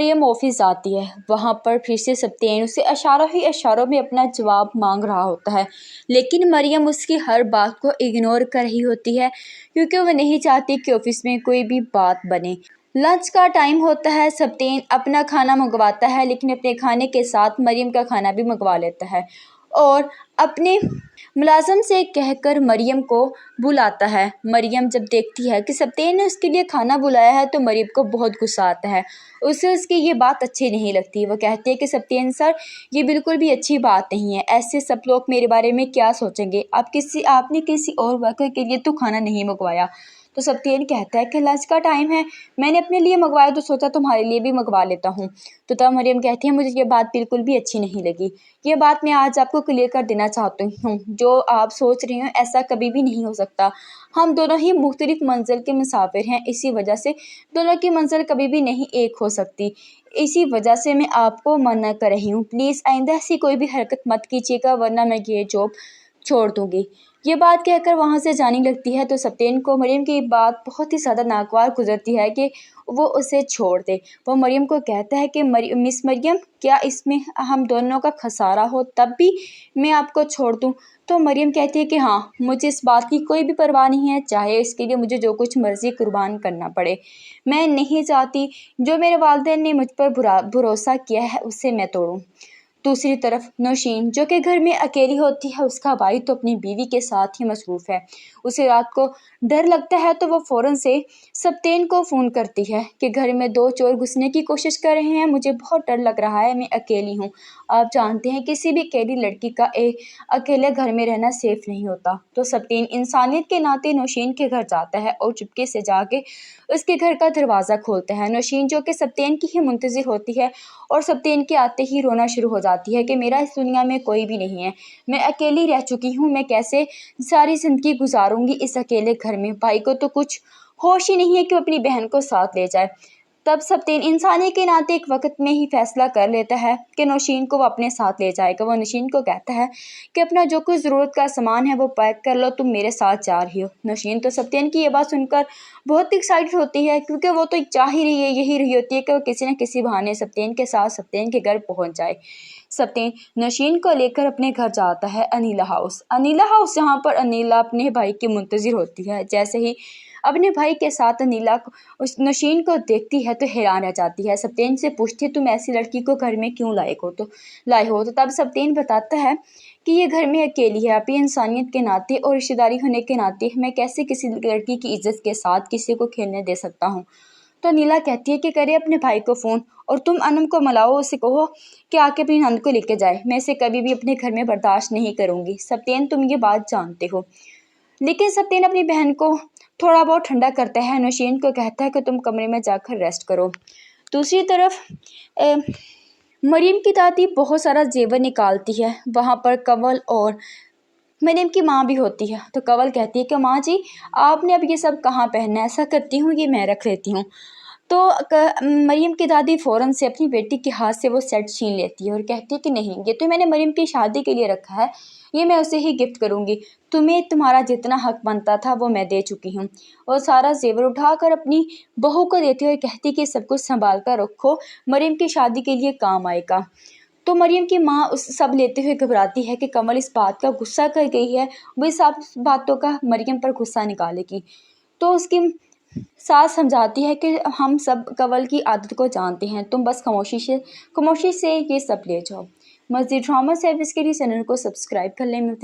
Maryam office आती है। वहाँ पर फिर से सब्तैन उसे इशारों ही इशारों में अपना जवाब मांग रहा होता है, लेकिन मरियम उसकी हर बात को इग्नोर कर रही होती है क्योंकि वो नहीं चाहती कि ऑफिस में कोई भी बात बने। लंच का टाइम होता है। सब्तैन अपना खाना मंगवाता है, लेकिन अपने खाने के साथ मरियम का खाना भी मंगवा लेता है और अपने मुलाजिम से कहकर मरियम को बुलाता है। मरियम जब देखती है कि सब्तैन ने उसके लिए खाना बुलाया है तो मरियम को बहुत गुस्सा आता है। उसे उसकी ये बात अच्छी नहीं लगती। वो कहती है कि सब्तैन सर, ये बिल्कुल भी अच्छी बात नहीं है। ऐसे सब लोग मेरे बारे में क्या सोचेंगे? आपने किसी और वर्कर के लिए तो खाना नहीं मंगवाया। तो सब्तैन कहता है कि लंच का टाइम है, मैंने अपने लिए मंगवाया तो सोचा तुम्हारे लिए भी मंगवा लेता हूँ। तो तब मरियम कहती है, मुझे ये बात बिल्कुल भी अच्छी नहीं लगी। ये बात मैं आज आपको क्लियर कर देना चाहती हूँ। जो आप सोच रहे हो ऐसा कभी भी नहीं हो सकता। हम दोनों ही मुख्तलिफ मंजिल के मुसाफिर हैं, इसी वजह से दोनों की मंजिल कभी भी नहीं एक हो सकती। इसी वजह से मैं आपको मना कर रही हूँ। प्लीज़ आइंदा ऐसी कोई भी हरकत मत कीजिएगा, वरना मैं ये जॉब छोड़ दूँगी। ये बात कहकर वहाँ से जाने लगती है। तो सब्तैन को मरियम की बात बहुत ही ज़्यादा नागवार गुजरती है कि वो उसे छोड़ दे। वो मरियम को कहता है कि मिस मरियम, क्या इसमें हम दोनों का खसारा हो तब भी मैं आपको छोड़ दूँ? तो मरियम कहती है कि हाँ, मुझे इस बात की कोई भी परवाह नहीं है, चाहे इसके लिए मुझे जो कुछ मर्ज़ी कुर्बान करना पड़े। मैं नहीं चाहती जो मेरे वालिदैन ने मुझ पर भरोसा किया है उसे मैं तोड़ूँ। दूसरी तरफ नौशीन, जो कि घर में अकेली होती है, उसका भाई तो अपनी बीवी के साथ ही मसरूफ़ है। उसे रात को डर लगता है तो वो फ़ौरन से सब्तैन को फ़ोन करती है कि घर में 2 चोर घुसने की कोशिश कर रहे हैं, मुझे बहुत डर लग रहा है, मैं अकेली हूँ। आप जानते हैं किसी भी अकेली लड़की का अकेले घर में रहना सेफ़ नहीं होता। तो सब्तैन इंसानियत के नाते नौशीन के घर जाता है और चुपके से जाके उसके घर का दरवाज़ा खोलता है। नौशीन, जो कि सब्तैन की ही मुंतज़िर होती है और सब्तैन के आते ही रोना शुरू हो जाती है कि मेरा इस दुनिया में कोई भी नहीं है, मैं अकेली रह चुकी हूँ, मैं कैसे सारी ज़िंदगी गुजारूंगी इस अकेले घर में। भाई को तो कुछ होश ही नहीं है कि वो अपनी बहन को साथ ले जाए। तब सब्तैन इंसानी के नाते एक वक्त में ही फैसला कर लेता है कि नौशीन को वो अपने साथ ले जाएगा। वो नौशीन को कहता है कि अपना जो कुछ ज़रूरत का सामान है वो पैक कर लो, तुम मेरे साथ जा रही हो। नौशीन तो सब्तैन की ये बात सुनकर बहुत एक्साइटेड होती है, क्योंकि वो तो चाह ही रही है, यही रही होती है कि वो किसी न किसी बहाने सब्तैन के साथ सब्तैन के घर पहुंच जाए। सब्तैन नौशीन को लेकर अपने घर जाता है अनीला हाउस, जहाँ पर अनीला अपने भाई की मुंतज़िर होती है। जैसे ही अपने भाई के साथ अनीला उस नौशीन को देखती है तो हैरान रह जाती है। सब्तैन से पूछती है, तुम ऐसी लड़की को घर में क्यों लाए हो? तो तब सब्तैन बताता है कि ये घर में अकेली है, अपनी इंसानियत के नाते और रिश्तेदारी होने के नाते मैं कैसे किसी लड़की की इज्जत के साथ किसी को खेलने दे सकता हूँ। तो नीला कहती है कि करे अपने भाई को फ़ोन और तुम अनम को मलाओ, उसे कहो कि आके अपनी नंद को लेके जाए, मैं इसे कभी भी अपने घर में बर्दाश्त नहीं करूँगी। सब्तैन, तुम ये बात जानते हो। लेकिन सब्तैन अपनी बहन को थोड़ा बहुत ठंडा करता है। नौशीन को कहता है कि तुम कमरे में जाकर रेस्ट करो। दूसरी तरफ अ, मरियम की दादी बहुत सारा जेवर निकालती है। वहाँ पर कंवल और मरियम की माँ भी होती है। तो कंवल कहती है कि माँ जी, आपने अब ये सब कहाँ पहनना है? ऐसा करती हूँ, ये मैं रख लेती हूँ। तो मरियम की दादी फ़ौरन से अपनी बेटी के हाथ से वो सेट छीन लेती है और कहती है कि नहीं, ये तो मैंने मरियम की शादी के लिए रखा है, ये मैं उसे ही गिफ्ट करूँगी। तुम्हें तुम्हारा जितना हक बनता था वो मैं दे चुकी हूँ। और सारा जेवर उठाकर अपनी बहू को देती है और कहती कि सब कुछ संभाल कर रखो, मरियम की शादी के लिए काम आएगा। तो मरियम की माँ उस सब लेते हुए घबराती है कि कमल इस बात का गुस्सा कर गई है, वो इस सब बातों का मरियम पर गुस्सा निकालेगी। तो उसकी सास समझाती है कि हम सब कंवल की आदत को जानते हैं, तुम बस खामोशी से ये सब ले जाओ। मज़ीद ड्रामा सर्विस के लिए चैनल को सब्सक्राइब कर लें।